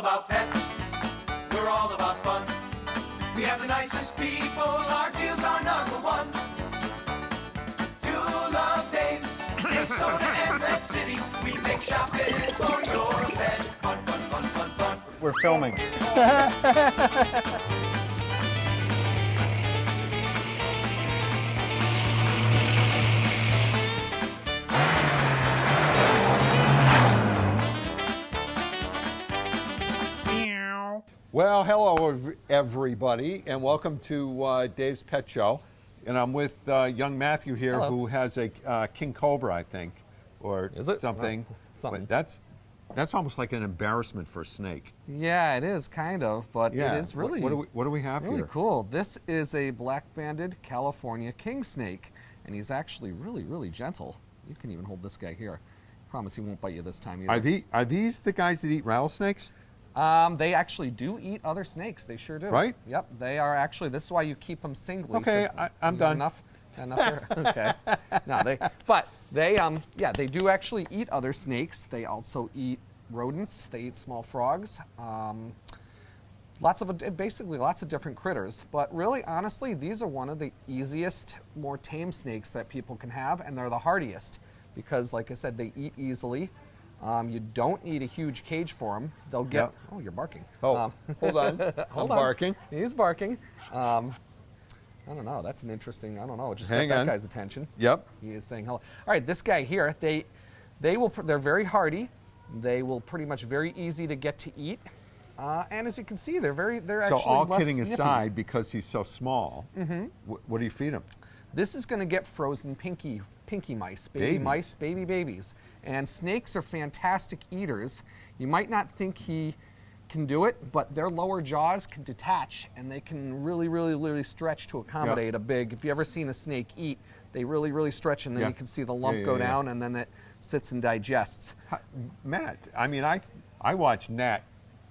about pets. We're all about fun. We have the nicest people. Our deals are number one. You'll love Dave's Soda and Pet City. We make shopping for your pet fun, fun, fun, fun, fun. We're filming. Well, hello everybody, and welcome to Dave's Pet Show. And I'm with young Matthew here, Hello. who has a King Cobra, I think, or Is it? something. Well, something. But that's almost like an embarrassment for a snake. Yeah, it is kind of, but Yeah. it is really What do we have really here? cool. This is a black-banded California king snake, and he's actually really gentle. You can even hold this guy here. Promise he won't bite you this time either. Are these the guys that eat rattlesnakes? They actually do eat other snakes. They sure do. Right? Yep. They are actually. This is why you keep them singly. Okay, I'm done. Enough here? Okay. No, they do actually eat other snakes. They also eat rodents. They eat small frogs. Lots of different critters. But really, honestly, these are one of the easiest, more tame snakes that people can have, and they're the hardiest because, like I said, they eat easily. You don't need a huge cage for them. They'll get. Yep. Oh, you're barking. Oh, hold on. I'm barking. He's barking. I don't know. That's an interesting. I don't know. It just Hang got that on. guy's attention. Yep. He is saying hello. All right, this guy here. They're very hardy. They will pretty much very easy to get to eat. And as you can see, they're So actually all less kidding nippy. aside, because he's so small, what do you feed him? This is going to get frozen pinky mice, baby babies. And snakes are fantastic eaters. You might not think he can do it, but their lower jaws can detach, and they can really stretch to accommodate a big. If you ever seen a snake eat, they really stretch, and then Yeah. you can see the lump Yeah, go yeah. down, and then it sits and digests. Matt, I mean, I watch Nat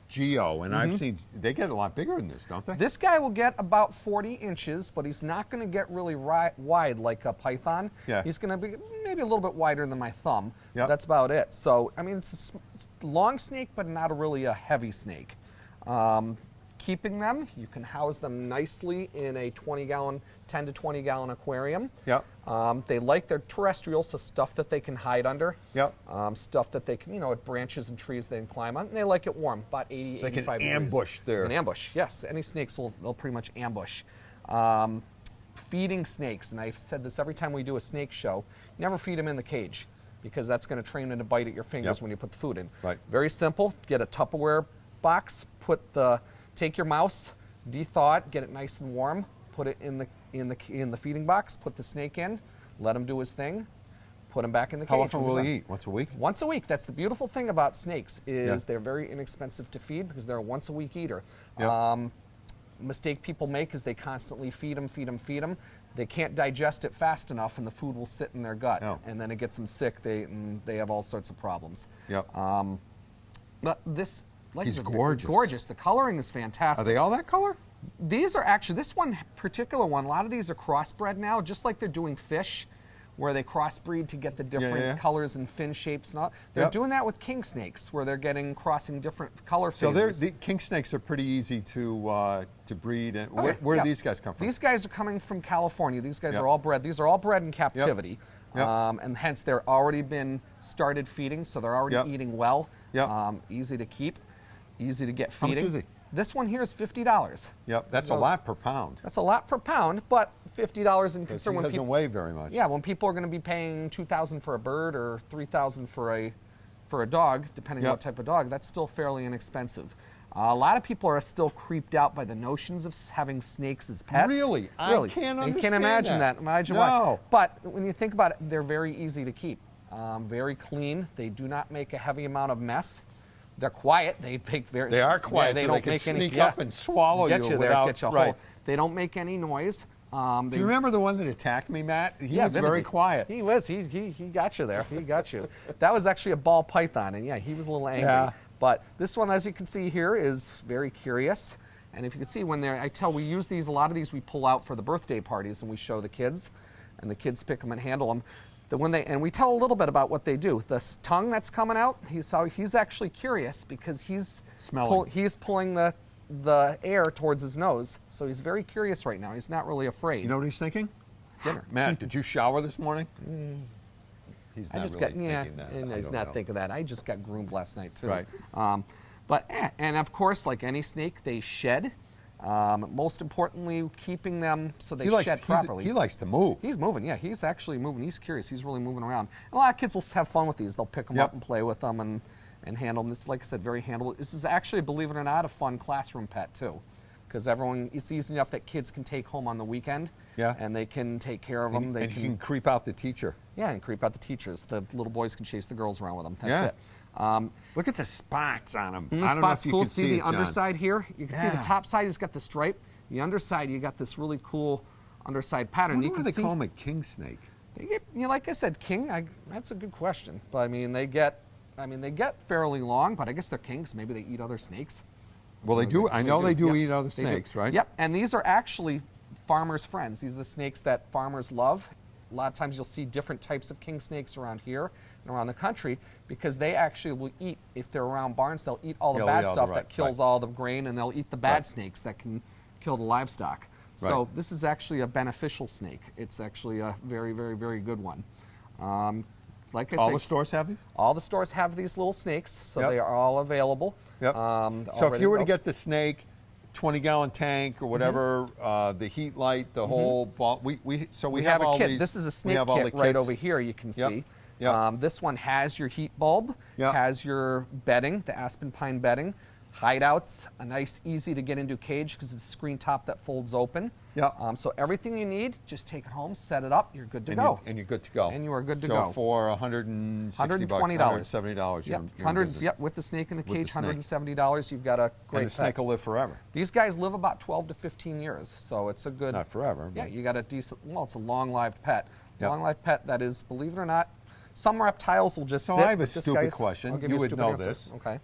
Geo, and I've seen they get a lot bigger than this, don't they? This guy will get about 40 inches, but he's not going to get really wide like a python. Yeah. He's going to be maybe a little bit wider than my thumb. Yep. That's about it. So, I mean, it's a long snake, but not really a heavy snake. Keeping them, you can house them nicely in a 10 to 20 gallon aquarium. Yep. They like their terrestrial, so stuff that they can hide under. Yep. Stuff that they can, at branches and trees they can climb on. And they like it warm, about 80, So they can 85 degrees. ambush there. An ambush, yes. Any snakes they'll pretty much ambush. Feeding snakes, and I've said this every time we do a snake show, never feed them in the cage because that's going to train them to bite at your fingers when you put the food in. Right. Very simple. Get a Tupperware box, take your mouse, de-thaw it, get it nice and warm, put it in the feeding box, put the snake in, let him do his thing, put him back in the cage. How often will he eat? Once a week? Once a week. That's the beautiful thing about snakes is Yeah. they're very inexpensive to feed because they're a once-a-week eater. Yep. Mistake people make is they constantly feed them. They can't digest it fast enough, and the food will sit in their gut, Oh. and then it gets them sick. They have all sorts of problems. Yep. But this, like He's I said, gorgeous. Gorgeous. The coloring is Are fantastic. they all that color? These are actually, this one particular one, a lot of these are crossbred now, just like they're doing fish, where they crossbreed to get the different colors and fin shapes and all. They're Yep. doing that with king snakes, where they're crossing different color So phases. the king snakes are pretty easy to breed. And where Yeah. do these guys come from? These guys are coming from California. These guys Yep. are all bred. These are all bred in captivity. Yep. And hence they're already been started feeding, so they're already Yep. eating well. Yep. Easy to keep, easy to get How much feeding. is he? This one here is $50. Yep, that's a So- lot per pound. That's a lot per pound, but $50 in Because concern he when doesn't people. weigh very much. Yeah, when people are going to be paying $2,000 for a bird or $3,000 for a dog, depending on Yep. what type of dog, that's still fairly inexpensive. A lot of people are still creeped out by the notions of having snakes as pets. Really? I Really. can't You understand can't imagine that. that. Imagine No. why. But when you think about it, they're very easy to keep. Very clean. They do not make a heavy amount of mess. They're quiet. They are quiet, Yeah, they so don't they can make any. sneak up and swallow get you there, without- get you right. whole. They don't make any noise. Do you remember the one that attacked me, Matt? He was vividly. very quiet. He was. He got you there. He got you. That was actually a ball python, and yeah, he was a little angry. Yeah. But this one, as you can see here, is very curious. And if you can see when we use these, a lot of these we pull out for the birthday parties and we show the kids, and the kids pick them and handle them. And we tell a little bit about what they do. The tongue that's coming out, he's actually curious because he's Smelling. he's pulling the air towards his nose. So he's very curious right now. He's not really afraid. You know what he's thinking? Dinner. Matt, did you shower this morning? He's I not just really got thinking that. and I he's don't not know. thinking that. I just got groomed last night too. Right. And of course, like any snake, they shed. Most importantly, keeping them so they shed properly. He likes to move. He's moving, yeah. He's actually moving. He's curious. He's really moving around. And a lot of kids will have fun with these. They'll pick them Yep. up and play with them and handle them. This is, like I said, very handleable. This is actually, believe it or not, a fun classroom pet too, because it's easy enough that kids can take home on the weekend. Yeah. And they can take care of them. And he can creep out the teacher. Yeah, and creep out the teachers. The little boys can chase the girls around with them. That's Yeah. it. Look at the spots on him. And the I don't know spot's if you cool. can See see the it, John. underside here? You can see the Yeah. top side has got the stripe. The underside, you got this really cool underside pattern. I wonder You why can they see. call him a king snake. They get, like I said, king. That's a good question. But I mean, they get fairly long. But I guess they're kings. Maybe they eat other snakes. Well, they do. I know they do Yep, eat other they do. snakes, right? Yep. And these are actually farmers' friends. These are the snakes that farmers love. A lot of times you'll see different types of king snakes around here and around the country because they actually will eat, if they're around barns, they'll eat all the They'll bad eat all stuff the that kills all the grain, and they'll eat the bad Right. snakes that can kill the livestock. So Right. this is actually a beneficial snake. It's actually a very, very, very good one. Like I All said, the stores have these? all the stores have these little snakes, so Yep. they are all available. Yep. all So if ready you were to go. get the snake, 20-gallon tank or whatever, the heat light, the whole ball, we have a all kit. these. This is a we snake have all kit the right kits. over here. You can Yep. see. Yep. This one has your heat bulb, Yep. has your bedding, the aspen pine bedding, hideouts, a nice, easy to get into cage because it's a screen top that folds open. Yep. So everything you need, just take it home, set it up, you're good to And go. you're good to go. And you are good to so go. for $160, $120. $170, Yep, you're in business. Yep, with the snake in the With the cage, snake. $170. You've got a great And the snake pet. will live forever. These guys live about 12 to 15 years, so it's a good. Not forever. Yeah, but- you got a decent. Well, it's a long-lived pet. Yep. Long-lived pet that is, believe it or not, some reptiles will just So sit. I have a but this stupid guy's- question. I'll give You a would stupid know answer. this. Okay.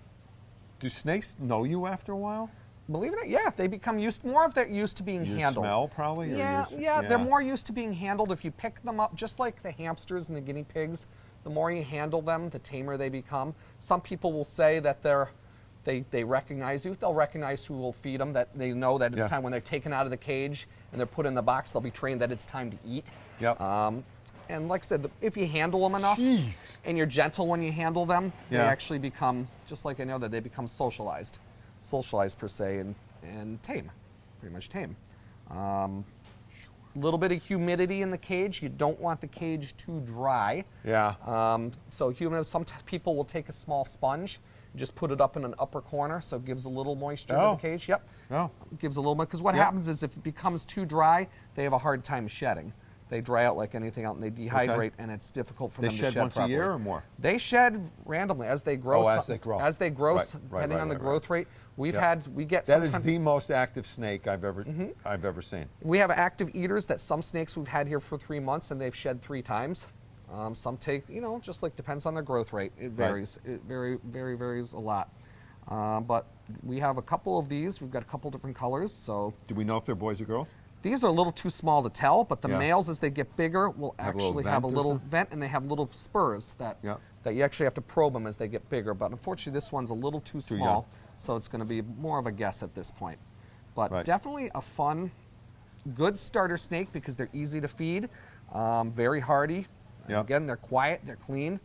Do snakes know you after a while? Believe it or not, yeah, they become used. More of they're used to being Your handled. smell, probably? Or Yeah, your- yeah, they're more used to being handled. If you pick them up, just like the hamsters and the guinea pigs, the more you handle them, the tamer they become. Some people will say that they recognize you. They'll recognize who will feed them. That they know that it's Yeah. time when they're taken out of the cage and they're put in the box. They'll be trained that it's time to eat. Yep. And like I said, if you handle them enough Jeez. and you're gentle when you handle them, Yeah. they actually become, just like I know that they become socialized per se, and tame, pretty much tame. Little bit of humidity in the cage. You don't want the cage too dry. Yeah. So some people will take a small sponge, just put it up in an upper corner, so it gives a little moisture Oh. to the cage. Yep. Oh. It gives a little bit, because what Yep. happens is if it becomes too dry, they have a hard time shedding. They dry out like anything else, and they dehydrate, and it's difficult for They them to shed shed once properly. a year or more? They shed randomly as they grow. Oh, as they grow. As they grow, Right, depending right, on the right, growth rate. We That get is sometimes- the most active snake I've ever seen. We have active eaters that some snakes we've had here for 3 months and they've shed 3 times. Some take, just like depends on their growth rate. It varies. It varies a lot. But we have a couple of these. We've got a couple different colors. So Do we know if they're boys or girls? these are a little too small to tell, but the Yeah. males, as they get bigger, will Have a little actually have a vent or little something? vent, and they have little spurs that Yeah. that you actually have to probe them as they get bigger. But unfortunately, this one's a little too Too small, young. so it's going to be more of a guess at this point. But Right. definitely a fun, good starter snake because they're easy to feed, very hardy. Yeah. Again, they're quiet, they're clean,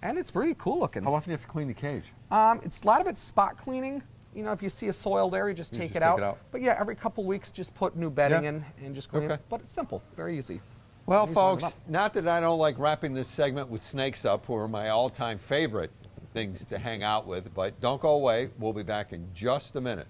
and it's pretty cool looking. How often do you have to clean the cage? It's a lot of it's spot cleaning. If you see a soiled area, just You take just it take out. it out. But yeah, every couple weeks, just put new bedding Yeah. in and just clean Okay. it. But it's simple, very easy. Well, Easy to run it folks, up. not that I don't like wrapping this segment with snakes up, who are my all-time favorite things to hang out with, but don't go away. We'll be back in just a minute.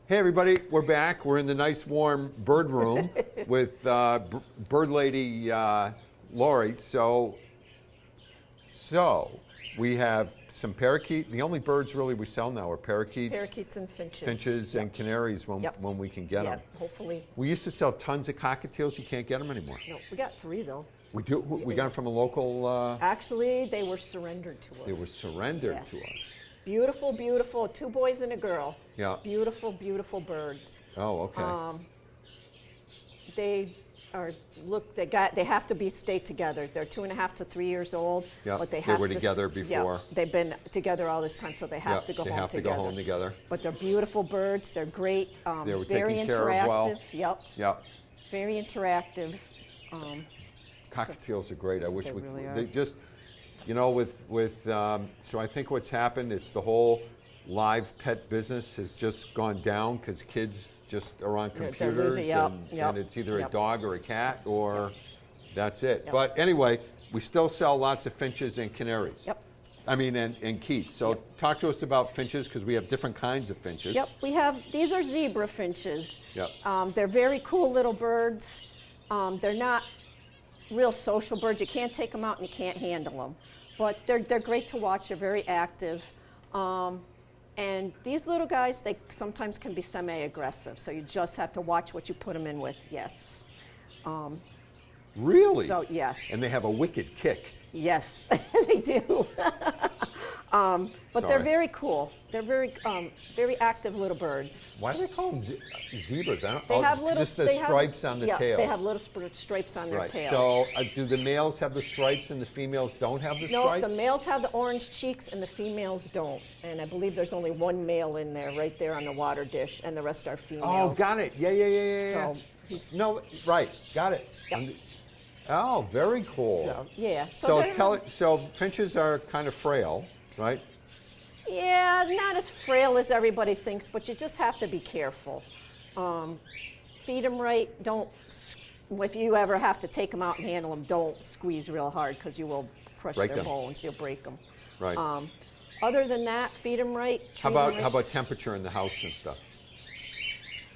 Hey everybody, we're back. We're in the nice warm bird room with bird lady Lori. So We have some parakeet. The only birds really we sell now are parakeets. Parakeets and finches. Finches and canaries when we can get them. Hopefully. We used to sell tons of cockatiels. You can't get them anymore. No, we got 3 though. We do. We got them from a local. Actually, they were surrendered to us. They were surrendered Yes. to us. Beautiful, beautiful. 2 boys and a girl. Yeah. Beautiful, beautiful birds. Oh, okay. They have to stay together. They're 2.5 to 3 years old. Yeah, But they have were to, together before. Yeah, they've been together all this time, so they have Yeah, to go they home have to together. go home together. But they're beautiful birds. They're great. They were very taken care of well. interactive. Yep. Yep. Very interactive. Cockatiels are great. I wish They we. really are. They just, so I think what's happened. It's the whole live pet business has just gone down because kids just are on They're computers losing- and it's either a yep. dog or a cat or that's it. Yep. But anyway, we still sell lots of finches and canaries. Yep. I mean, and keats. So Yep. talk to us about finches because we have different kinds of finches. Yep, these are zebra finches. Yep. They're very cool little birds. They're not real social birds. You can't take them out and you can't handle them. But they're great to watch. They're very active. And these little guys, they sometimes can be semi-aggressive. So you just have to watch what you put them in with, yes. Really? So, yes. And they have a wicked kick. Yes, they do. But they're Sorry. very cool. They're very active little birds. Why do they call them zebras? I don't, They have little just the they have- stripes on the yeah, tails. they have little stripes on their Right. tails. So do the males have the stripes and the females don't have the no, stripes? the males have the orange cheeks and the females don't. And I believe there's only 1 male in there, right there on the water dish, and the rest are females. Oh, got it. Yeah. So he's- No, right. Got it. Yep. Oh, very cool. So yeah. So they're- so finches are kind of frail, right? Yeah, not as frail as everybody thinks, but you just have to be careful. Feed them right. Don't. If you ever have to take them out and handle them, don't squeeze real hard because you will crush Break their them. bones. You'll break them. Right. Other than that, feed them right. How treat 'em about right. how about temperature in the house and stuff?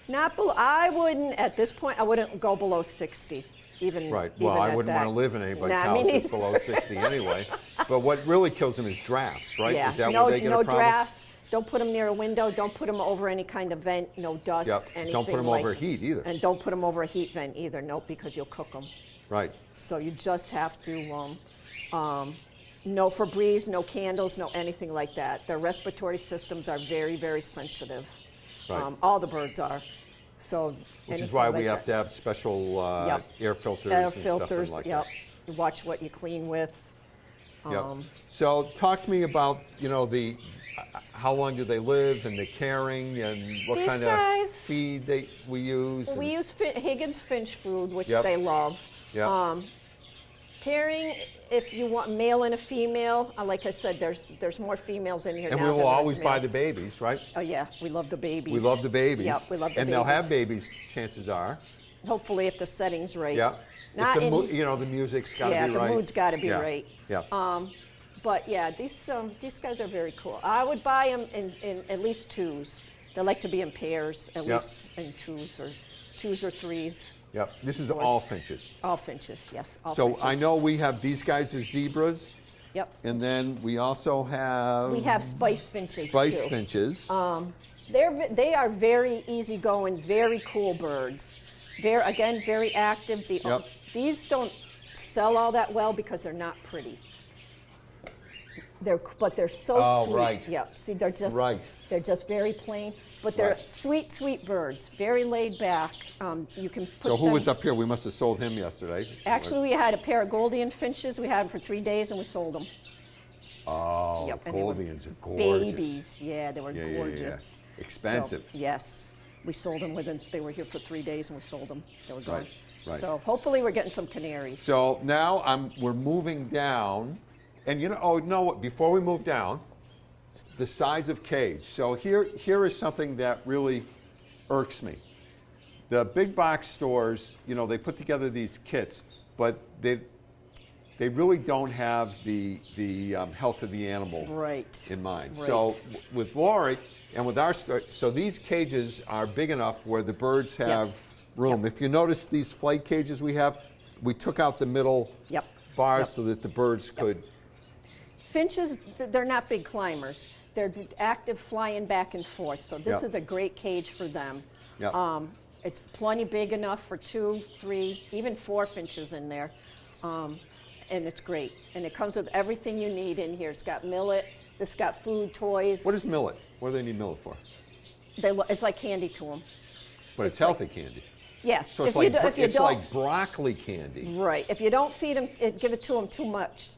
Not below. I wouldn't at this point. I wouldn't go below 60. Even Right. even Well, I at wouldn't that. want to live in anybody's Nah, house me that's neither. below 60 anyway. But what really kills them is drafts, right? Yeah. Is that no, where they get no a problem? drafts. Don't put them near a window. Don't put them over any kind of vent. No dust. Yep. Anything Don't put them like, over heat either. And don't put them over a heat vent either. Nope, because you'll cook them. Right. So you just have to. No Febreze, no candles, no anything like that. Their respiratory systems are very, very sensitive. Right. All the birds are. So Which is anything why like we have that. to have special Yep. air filters Air and filters. stuff like Yep. that. You watch what you clean with. Yep. So talk to me about, the how long do they live and the caring and what These kind guys- of feed we use. Well, we and- use Higgins finch food, which Yep. they love. Yep. Pairing, if you want male and a female, like I said, there's more females in here and now we than will there's always buy the males. babies, right? Oh yeah, we love the babies. We love the babies. Yep, we love the and babies. they'll have babies, chances are. Hopefully, if the setting's right. Yeah. Not If the, in, the music's got to yeah, be the right. mood's got to be Yeah. right. Yeah. But yeah, these guys are very cool. I would buy them in at least 2s. They like to be in pairs, at Yep. least in 2s or 3s. Yep. This is course. all finches. All finches, yes. All So finches. I know we have these guys as zebras, Yep. and then we also have We have spice finches spice too. finches. They are very easygoing, very cool birds. They're again very active. Yep. These don't sell all that well because they're not pretty. But they're so Oh, sweet. right. Yeah. See, they're just Right. they're just very plain, but they're Right. sweet, sweet birds. Very laid back. You can put So who them- was up here? We must have sold him yesterday. Actually, we had a pair of Goldian finches. We had them for 3 days, and we sold them. Oh, Yep, and they were Goldians are gorgeous. Babies, yeah, they were Yeah. gorgeous. Expensive. So, yes, we sold them within. They were here for 3 days, and we sold them. They were gone. right. So hopefully, we're getting some canaries. So now we're moving down, and what? Before we move down, the size of cage. So here is something that really irks me. The big box stores, they put together these kits, but they really don't have the health of the animal Right. in mind. Right. So with Lori and with our store, so these cages are big enough where the birds have Yes. room. If you notice these flight cages we have, we took out the middle Yep. bars Yep. so that the birds could. Finches, they're not big climbers. They're active flying back and forth, so this Yep. is a great cage for them. Yep. It's plenty big enough for 2, 3, even 4 finches in there, and it's great. And it comes with everything you need in here. It's got millet, it's got food, toys. What is millet? What do they need millet for? It's like candy to them. But it's healthy candy. Yes. So it's like broccoli candy. Right. If you don't feed them, give it to them too much.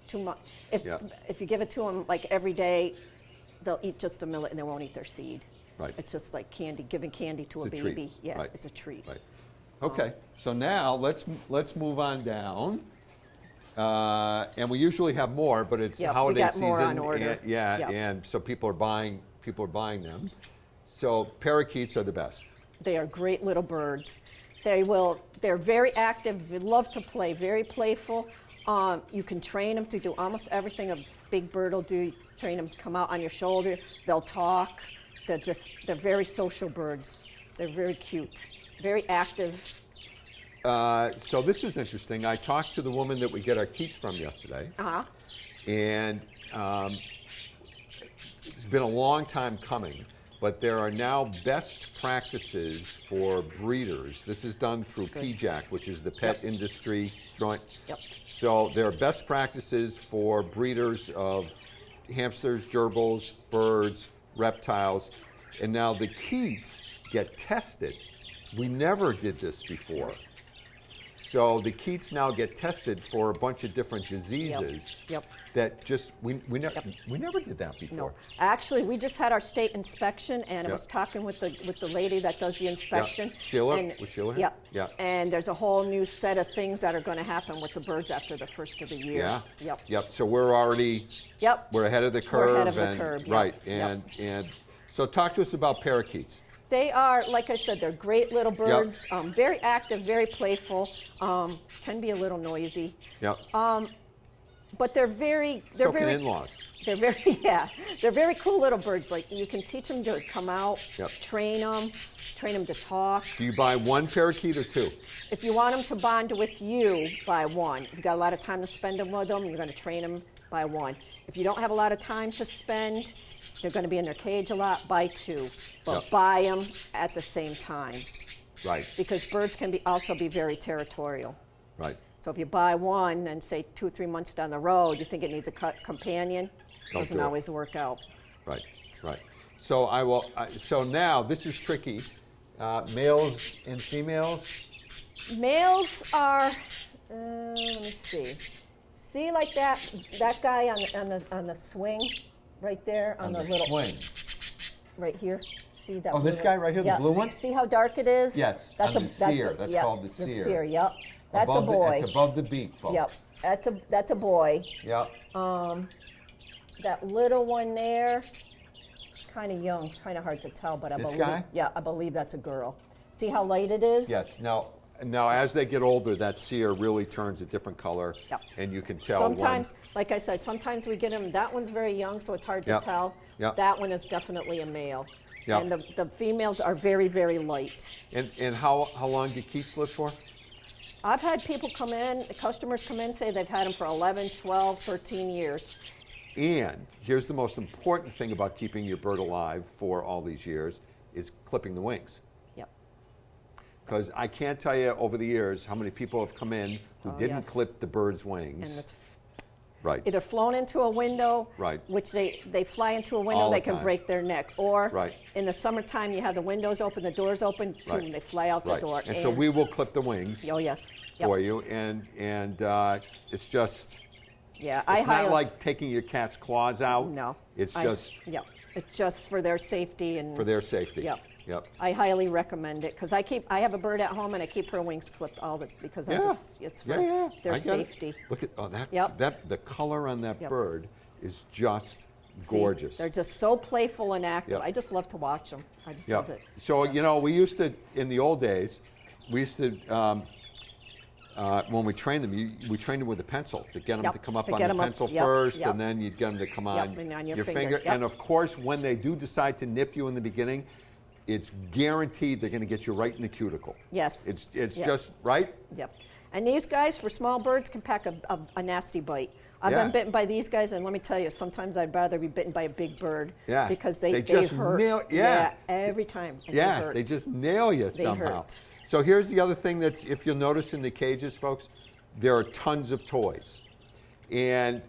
Yeah. If you give it to them like every day, they'll eat just the millet and they won't eat their seed. Right. It's just like candy, giving candy to a It's a baby. treat. Yeah, Right. it's a treat. Right. Okay. So now let's move on down. And we usually have more, but it's Yep, we holiday got season. more on order. And, yeah, Yep. and so people are buying them. So parakeets are the best. They are great little birds. They're very active, they love to play, very playful. You can train them to do almost everything a big bird will do. You train them to come out on your shoulder, they'll talk. They're very social birds. They're very cute, very active. So this is interesting. I talked to the woman that we get our keats from yesterday. Uh-huh. And it's been a long time coming, but there are now best practices for breeders. This is done through PJAC, which is the Pet Industry Joint. Yep. So there are best practices for breeders of hamsters, gerbils, birds, reptiles, and now the keats get tested. We never did this before. So the keats now get tested for a bunch of different diseases. Yep. That just we never did that before. No, actually, we just had our state inspection, and I Yep. was talking with the lady that does the inspection. Sheila? and- Was Sheila here? Yeah. Yeah. And there's a whole new set of things that are going to happen with the birds after the first of the year. Yeah. Yep. Yep. So we're already Yep. we're ahead of the curve. We're ahead of the and, curve, yep. Right. Yep. And so talk to us about parakeets. They are, like I said, they're great little birds. Very active, very playful. Can be a little noisy, Yep. but they're very. So can in-laws. They're very, they're very cool little birds. Like you can teach them to come out, Yep. train them to talk. Do you buy one parakeet or two? If you want them to bond with you, buy one. If you've got a lot of time to spend with them, you're going to train them, buy one. If you don't have a lot of time to spend, they're going to be in their cage a lot, buy 2. But Yep. buy them at the same time, Right. because birds can also be very territorial. Right. So if you buy one and say 2 or 3 months down the road, you think it needs a companion, Don't doesn't do it. always work out. Right. Right. So so now this is tricky. Males and females. Males are, let me see. See, like that guy on the swing, right there on the little swing. right here. See that? Oh, this blue guy right here, the yeah. blue one? See how dark it is? Yes, That's on the sear. That's yep, called the The sear. sear. Yep. That's above a boy. It's above the beak, folks. Yep. That's a boy. Yep. That little one there, kind of young, kind of hard to tell, but I This believe. guy? Yeah, I believe that's a girl. See how light it is? Yes. Now, as they get older, that sear really turns a different color, Yep. and you can tell. Sometimes, like I said, sometimes we get them. That one's very young, so it's hard to Yep. tell. Yep. That one is definitely a male. Yep. And the females are very, very light. And how long do keats live for? I've had people come in, customers come in, say they've had them for 11, 12, 13 years. And here's the most important thing about keeping your bird alive for all these years is clipping the wings. Yep. Because I can't tell you over the years how many people have come in who didn't yes. clip the bird's And wings. it's Right. either flown into a window, Right. which they fly into a window, All the they can time. break their neck. Or Right. in the summertime, you have the windows open, the doors open, Right. boom, they fly out the Right. door. And so we will clip the wings Oh, yes. for Yep. you, and it's just. Yeah, It's not like taking your cat's claws out. No. It's just Yeah, it's just for their safety and for their safety. Yep. Yep. I highly recommend it because I have a bird at home and I keep her wings clipped because Yeah. it's for Yeah. their I get it. safety. Look at Yep. the color on that Yep. bird is just See, gorgeous. they're just so playful and active. Yep. I just love to watch them. I just Yep. love it. So we used to in the old days, we used to. When we trained them, we trained them with a pencil to get them Yep, to come up to on get the 'em up, pencil yep, first, yep. and then you'd get them to come on, and on your finger. finger, yep. And of course, when they do decide to nip you in the beginning, it's guaranteed they're going to get you right in the cuticle. Yes. It's Yep. just right. Yep. And these guys, for small birds, can pack a nasty bite. I've Yeah. been bitten by these guys, and let me tell you, sometimes I'd rather be bitten by a big bird. Yeah. Because they just hurt. nail. Yeah. Every time. And Yeah, they hurt. they just nail you They somehow. hurt. So here's the other thing that's, if you'll notice in the cages, folks, there are tons of toys, and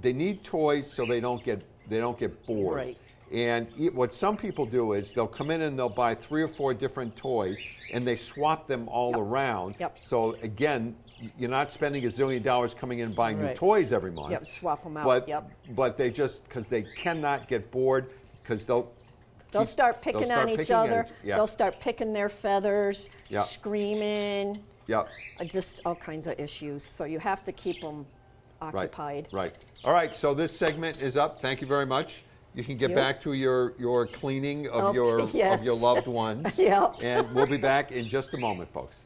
they need toys so they don't get bored. Right. And what some people do is they'll come in and they'll buy 3 or 4 different toys, and they swap them all around. Yep. So again, you're not spending $1 zillion coming in and buying new Right. toys every month. Yep, swap 'em out, But yep. but they just, because they cannot get bored, because They'll start picking on each other. Yeah. They'll start picking their feathers, Yeah. screaming, Yep. just all kinds of issues. So you have to keep them occupied. Right. All right. So this segment is up. Thank you very much. You can get you. back to your cleaning of Okay, your yes. of your loved ones. Yep. And we'll be back in just a moment, folks.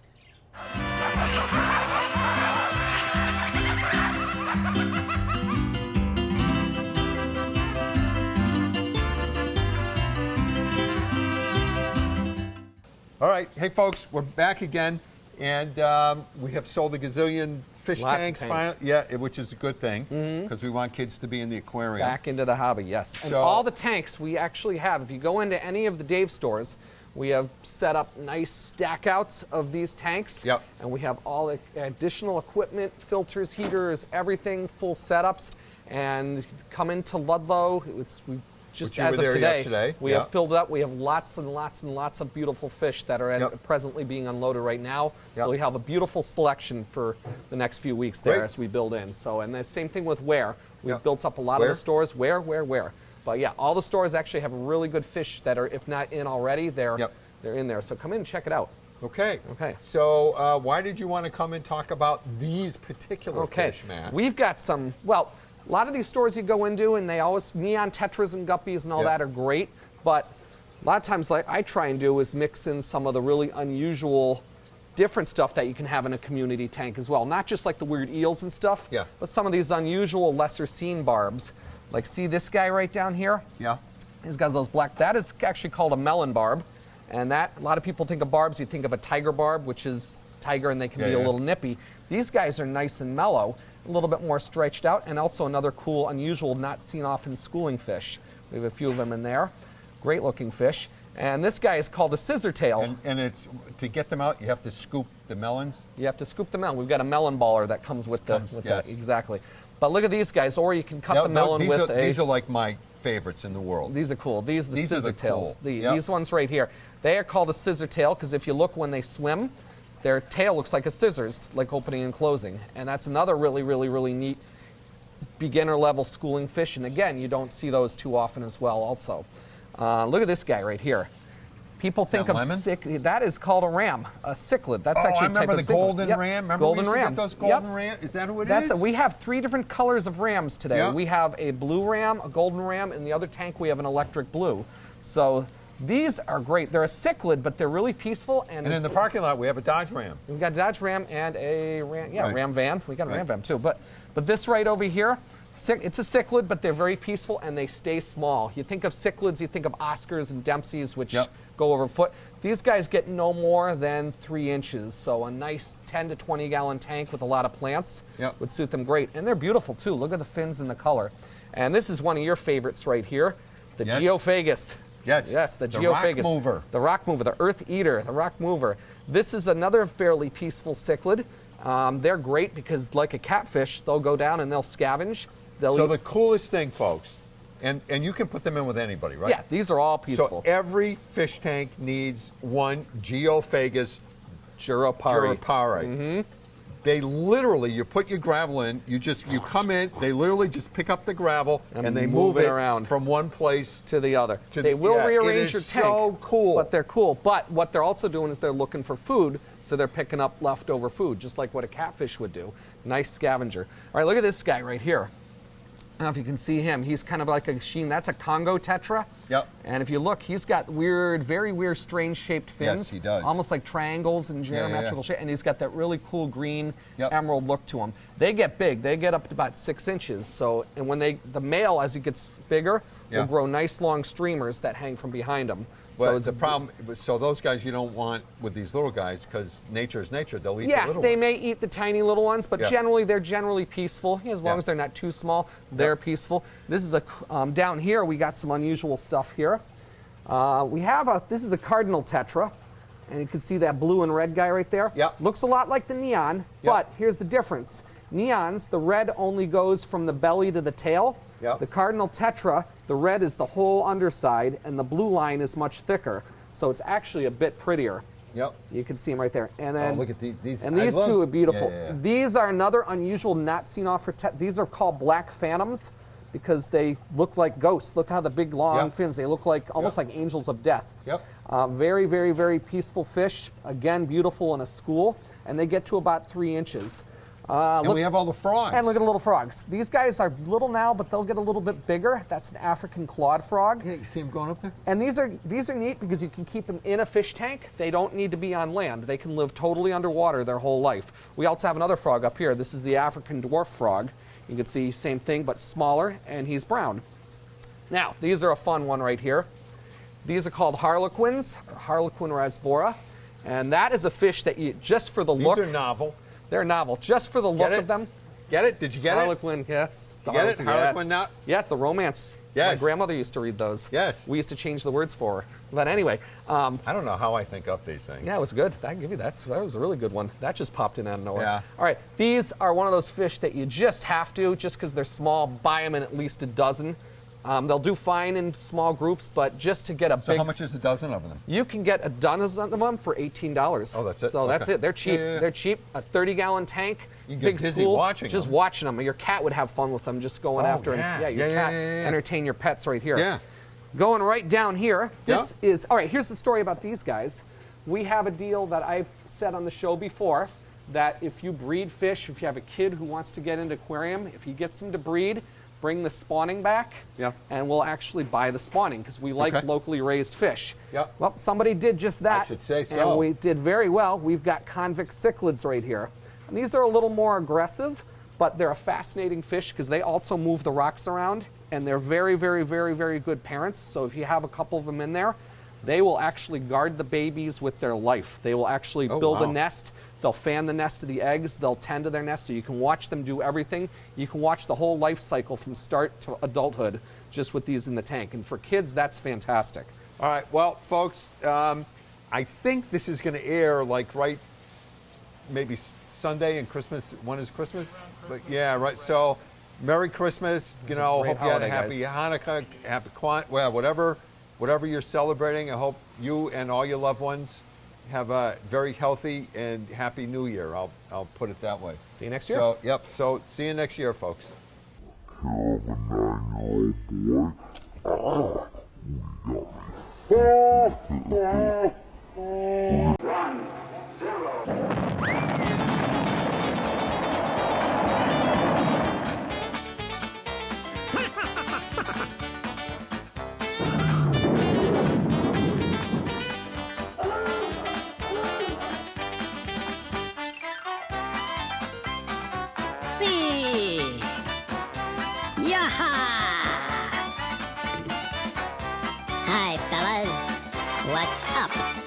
All right. Hey, folks, we're back again, and we have sold a gazillion fish Lots of tanks. tanks. Yeah, which is a good thing because we want kids to be in the aquarium. Back into the hobby, yes. And So- all the tanks we actually have, if you go into any of the Dave stores, we have set up nice stack outs of these tanks. Yep. And we have all the additional equipment, filters, heaters, everything, full setups. And come into Ludlow, we've just Which you as were of there today, yesterday, we yeah. have filled it up. We have lots and lots and lots of beautiful fish that are Yep. presently being unloaded right now. Yep. So we have a beautiful selection for the next few weeks there Great. as we build in. So, and the same thing with Ware. We've Yep. built up a lot Ware? of the stores. Where? But yeah, all the stores actually have really good fish that are, if not in already, they're in there. So come in and check it out. Okay. Okay. So why did you want to come and talk about these particular fish, Matt? We've got some, well, a lot of these stores you go into and they always, neon tetras and guppies and all Yeah. that are great, but a lot of times like I try and do is mix in some of the really unusual different stuff that you can have in a community tank as well. Not just like the weird eels and stuff, Yeah. but some of these unusual lesser seen barbs. Like see this guy right down here? Yeah. He's got those black, that is actually called a melon barb. And that, a lot of people think of barbs, you think of a tiger barb, which is tiger and they can Yeah, be yeah. a little nippy. These guys are nice and mellow, a little bit more stretched out, and also another cool, unusual, not seen often schooling fish. We have a few of them in there. Great looking fish. And this guy is called a scissor tail. And it's, to get them out, you have to scoop the melons. You have to scoop them out. We've got a melon baller that comes with Yes. that. Exactly. But look at these guys, or you can cut Now, the melon these with these are like my favorites in the world. These are cool. These are the These are scissor the tails. cool. Yep. These ones right here. They are called a scissor tail because if you look when they swim, their tail looks like a scissors, like opening and closing. And that's another really, really, really neat beginner level schooling fish. And again, you don't see those too often as well also. Look at this guy right here. People think that of lemon? that is called a ram, a cichlid. That's Oh, actually I a type remember of the cichlid. golden Yep. ram. Remember golden we used to ram. get those Yep. golden ram? Is that who it is? We have 3 different colors of rams today. Yeah. We have a blue ram, a golden ram, and the other tank we have an electric blue. So these are great. They're a cichlid, but they're really peaceful. And in the parking lot, we have a Dodge Ram. we've got a Dodge Ram and a Ram, Right. Ram van. We got a Ram Right. van too. But this right over here, it's a cichlid, but they're very peaceful and they stay small. You think of cichlids, you think of Oscars and Dempseys, which Yep. go over a foot. These guys get no more than 3 inches. So a nice 10 to 20 gallon tank with a lot of plants Yep. would suit them great. And they're beautiful too. Look at the fins and the color. And this is one of your favorites right here, the Yes. Geophagus. Yes. Yes, the The Geophagus. rock mover. The rock mover, the earth eater, the rock mover. This is another fairly peaceful cichlid. They're great because, like a catfish, they'll go down and they'll scavenge. They'll So eat. the coolest thing, folks, and you can put them in with anybody, right? Yeah, these are all So peaceful. every fish tank needs one Geophagus Juropari. Jurapari. They literally, you put your gravel in, you come in, they literally just pick up the gravel and they move it around from one place. To the other. To They the- will yeah, it rearrange is your tank. so cool. But they're cool. But what they're also doing is they're looking for food, so they're picking up leftover food, just like what a catfish would do. Nice scavenger. All right, look at this guy right here. I don't know if you can see him. He's kind of like a sheen. That's a Congo tetra. Yep. And if you look, he's got weird, very weird, strange shaped fins. Yes, he does. Almost like triangles and yeah. geometrical shape. And he's got that really cool green Yep. emerald look to him. They get big. They get up to about 6 inches. So, and when the male, as he gets bigger, Yeah. will grow nice long streamers that hang from behind him. But it's the problem, so those guys you don't want with these little guys because nature is nature. They'll eat the yeah, little they ones. may eat the tiny little ones, but Yeah. generally they're generally peaceful. As long Yeah. as they're not too small, they're peaceful. This is down here we got some unusual stuff here. This is a cardinal tetra, and you can see that blue and red guy right there. Yeah. Looks a lot like the neon, but here's the difference. Neons, the red only goes from the belly to the tail. Yeah. The cardinal tetra, the red is the whole underside, and the blue line is much thicker. So it's actually a bit prettier. Yep. You can see them right there. And then look at these. And I these love- two are beautiful. Yeah, yeah, yeah. These are another unusual not seen off for these are called black phantoms because they look like ghosts. Look how the big long Yep. fins, they look like almost Yep. like angels of death. Yep. Very, very, very peaceful fish. Again, beautiful in a school. And they get to about 3 inches. And we have all the frogs. And look at the little frogs. These guys are little now, but they'll get a little bit bigger. That's an African clawed frog. Yeah, you see them going up there? And these are neat because you can keep them in a fish tank. They don't need to be on land. They can live totally underwater their whole life. We also have another frog up here. This is the African dwarf frog. You can see same thing but smaller, and he's brown. Now, these are a fun one right here. These are called harlequins, or Harlequin rasbora. And that is a fish that you, just for the look. These are novel. They're novel. Just for the look it? of them. Get it? Did you get Harlequin, yes. You get it? Yes. Harlequin now? Yes, the romance. My Yes. grandmother used to read those. Yes. We used to change the words for her. But anyway, I don't know how I think up these things. yeah, it was good. I can give you that. That was a really good one. That just popped in out of nowhere. Yeah. All right, these are one of those fish that you just have to, just because they're small, buy them in at least a dozen. They'll do fine in small groups, but just to get a So big... how much is a dozen of them? You can get a dozen of them for $18. Oh, that's it? So that's Okay. it. They're cheap. Yeah, yeah, yeah. They're cheap. A 30-gallon tank, You can get big busy school. watching just them. watching them. Your cat would have fun with them, just going Oh, after yeah. them. Yeah, your Yeah, cat. yeah, yeah, yeah. Entertain your pets right here. Yeah. Going right down here. This Yeah. is all right. Here's the story about these guys. We have a deal that I've said on the show before that if you breed fish, if you have a kid who wants to get into aquarium, if he gets them to breed, bring the spawning back, Yeah. and we'll actually buy the spawning because we like Okay. locally raised fish. Yeah. Well, somebody did just that. should say so. And we did very well. We've got convict cichlids right here. And these are a little more aggressive, but they're a fascinating fish because they also move the rocks around, and they're very, very, very, very good parents. So if you have a couple of them in there, they will actually guard the babies with their life. They will actually Oh, build a wow. nest. They'll fan the nest of the eggs. They'll tend to their nest, so you can watch them do everything. You can watch the whole life cycle from start to adulthood just with these in the tank. And for kids, that's fantastic. All right, well, folks, I think this is going to air like right maybe Sunday and Christmas. When is Christmas? But yeah, right. So, Merry Christmas. You know, Great hope you had a holiday, happy Hanukkah, happy well, whatever you're celebrating. I hope you and all your loved ones have a very healthy and happy New Year. I'll put it that way. See you next year. So, yep. So, see you next year, folks. Hey! Yaha! Hi, fellas. What's up?